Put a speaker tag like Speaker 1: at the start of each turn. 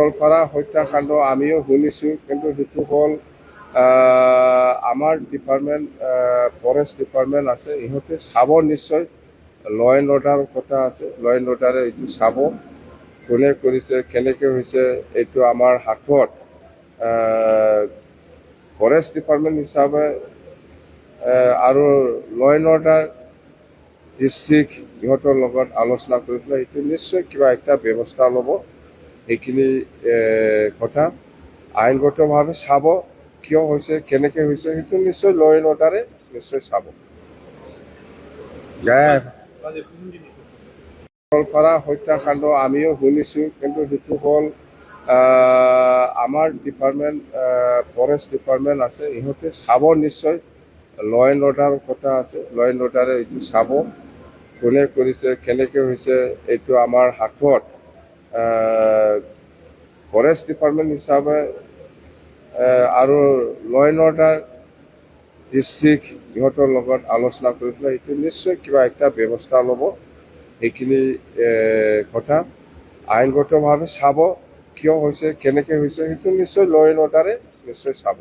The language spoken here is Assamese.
Speaker 1: গোৱালপাৰা হত্যাকাণ্ড আমিও শুনিছোঁ, কিন্তু সেইটো হ'ল আমাৰ ডিপাৰ্টমেণ্ট ফৰেষ্ট ডিপাৰ্টমেণ্ট আছে, ইহঁতে চাব নিশ্চয়। ল এণ্ড অৰ্ডাৰ কথা আছে, ল এণ্ড অৰ্ডাৰে এইটো চাব, কোনে কৰিছে, কেনেকৈ হৈছে, এইটো আমাৰ হাতত ফৰেষ্ট ডিপাৰ্টমেণ্ট হিচাপে আৰু ল এণ্ড অৰ্ডাৰ ডিষ্ট্ৰিক্ট ইহঁতৰ লগত আলোচনা কৰি পেলাই এইটো নিশ্চয় কিবা একটা ব্যৱস্থা ল'ব। এইখিনি কথা আইনগতভাৱে চাব, কিয় হৈছে, কেনেকৈ হৈছে, সেইটো নিশ্চয় ল এণ্ড অৰ্ডাৰে নিশ্চয় চাব। গোৱালপাৰা হত্যাকাণ্ড আমিও শুনিছোঁ, কিন্তু সেইটো হ'ল আমাৰ ডিপাৰ্টমেণ্ট ফৰেষ্ট ডিপাৰ্টমেণ্ট আছে, ইহঁতে চাব নিশ্চয়। ল এণ্ড অৰ্ডাৰ কথা আছে, ল এণ্ড অৰ্ডাৰে এইটো চাব, কোনে কৰিছে, কেনেকৈ হৈছে, এইটো আমাৰ হাতত ফৰেষ্ট ডিপাৰ্টমেণ্ট হিচাপে আৰু ল এণ্ড অৰ্ডাৰ ডিষ্ট্ৰিক্ট ইহঁতৰ লগত আলোচনা কৰি পেলাই এইটো নিশ্চয় কিবা একটা ব্যৱস্থা ল'ব। এইখিনি কথা আইনগতভাৱে চাব, কিয় হৈছে, কেনেকৈ হৈছে, সেইটো নিশ্চয় ল এণ্ড অৰ্ডাৰে নিশ্চয় চাব।